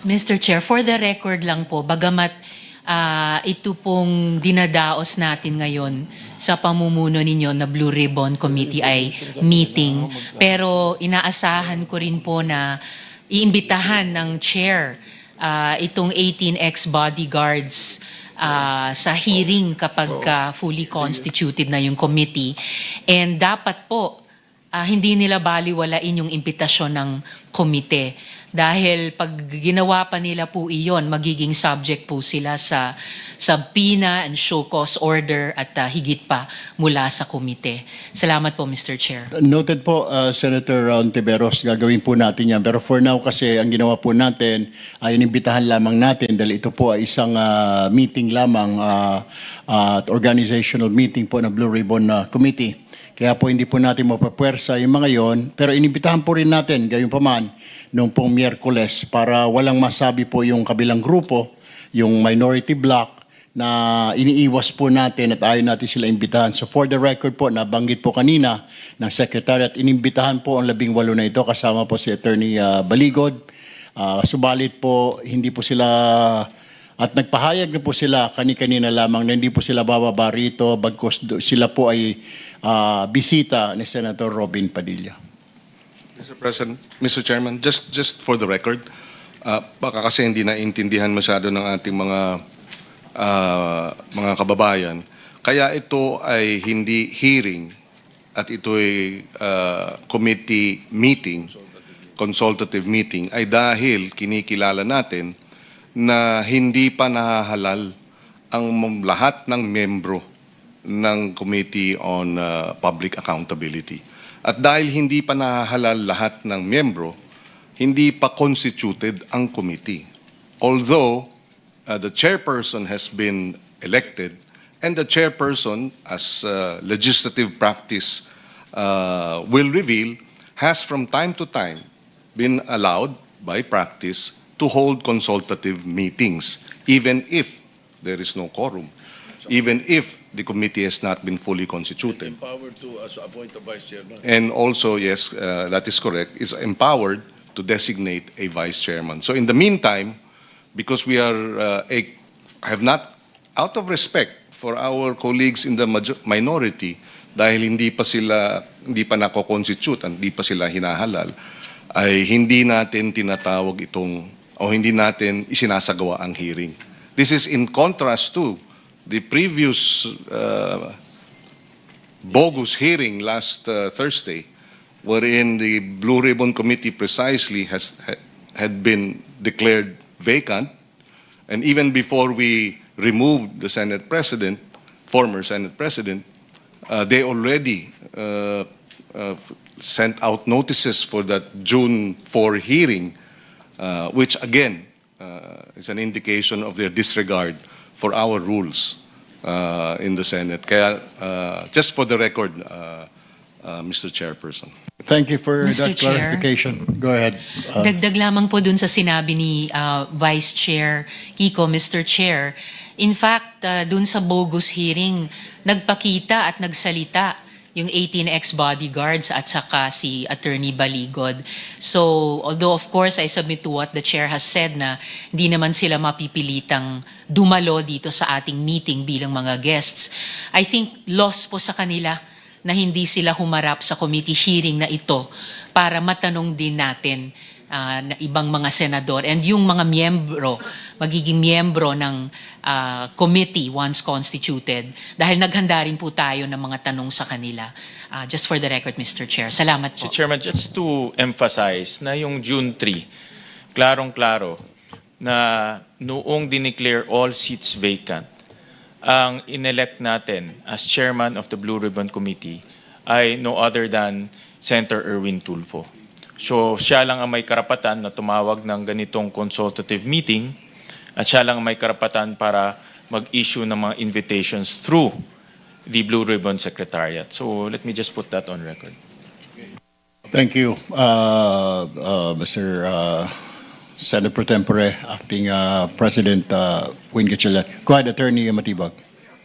Mr. Chair, for the record lang po, bagamat ito pong dinadaos natin ngayon sa pamumuno ninyo na Blue Ribbon Committee ay meeting, pero inaasahan ko rin po na iimbitahan ng chair itong 18 ex-bodyguards sa hearing kapag fully constituted na yung committee. And dapat po, hindi nila baliwalain yung imbitasyon ng komite. Dahil pag ginawa pa nila po iyon, magiging subject po sila sa subpoena and show cause order at higit pa mula sa komite. Salamat po, Mr. Chair. Noted po, Senator Ontiveros, gagawin po natin yan. Pero for now kasi ang ginawa po natin ay inimbitahan lamang natin dahil ito po ay isang meeting lamang at organizational meeting po ng Blue Ribbon Committee. Kaya po hindi po natin mapapwersa yung mga yon, pero inimbitahan po rin natin, gayon pa man, noong pong Miyerkules para walang masabi po yung kabilang grupo, yung minority bloc, na iniiwas po natin at ayaw natin sila imbitahan. So for the record po, nabanggit po kanina ng Secretary at inimbitahan po ang 18 na ito, kasama po si Attorney Baligod. Subalit po, hindi po sila, at nagpahayag na po sila kani-kanina lamang na hindi po sila bababa rito bagkus sila po ay bisita ni Senator Robin Padilla. Mr. President, Mr. Chairman, just for the record, baka kasi hindi naintindihan masyado ng ating mga kababayan. Kaya ito ay hindi hearing at ito ay committee meeting, consultative meeting, ay dahil kinikilala natin na hindi pa nahahalal ang lahat ng membro ng Committee on Public Accountability. At dahil hindi pa nahahalal lahat ng membro, hindi pa constituted ang committee. Although the chairperson has been elected and the chairperson, as legislative practice will reveal, has from time to time been allowed by practice to hold consultative meetings, even if there is no quorum, even if the committee has not been fully constituted. Empowered to appoint a vice chairman. And also, yes, that is correct, is empowered to designate a vice chairman. So in the meantime, because we are, have not, out of respect for our colleagues in the minority, dahil hindi pa nako-constitute, hindi pa sila hinahalal, ay hindi natin tinatawag itong, o hindi natin isinasagawa ang hearing. This is in contrast to the previous bogus hearing last Thursday, wherein the Blue Ribbon Committee precisely had been declared vacant, and even before we removed the Senate President, former Senate President, they already sent out notices for that June 4 hearing, which again is an indication of their disregard for our rules in the Senate. Kaya, just for the record, Mr. Chairperson. Thank you for Mr. that Chair. clarification. Go ahead. Dagdag lamang po dun sa sinabi ni Vice Chair Kiko, Mr. Chair. In fact, dun sa bogus hearing, nagpakita at nagsalita yung 18 ex-bodyguards at saka si Attorney Baligod. So, although of course I submit to what the chair has said na hindi naman sila mapipilitang dumalo dito sa ating meeting bilang mga guests, I think loss po sa kanila na hindi sila humarap sa committee hearing na ito para matanong din natin na ibang mga senador and yung mga miyembro, magiging miyembro ng committee once constituted dahil naghanda rin po tayo ng mga tanong sa kanila. Just for the record, Mr. Chair. Salamat po. Mr. Chairman, just to emphasize na yung June 3, klarong-klaro na noong dineclare all seats vacant, ang inelect natin as chairman of the Blue Ribbon Committee ay no other than Senator Erwin Tulfo. So siya lang ang may karapatan na tumawag ng ganitong consultative meeting at siya lang ang may karapatan para mag-issue ng mga invitations through the Blue Ribbon Secretariat. So let me just put that on record. Thank you, Mr. Senate Pro Tempore, Acting President Win Gatchalian. Go ahead, Attorney Matibag.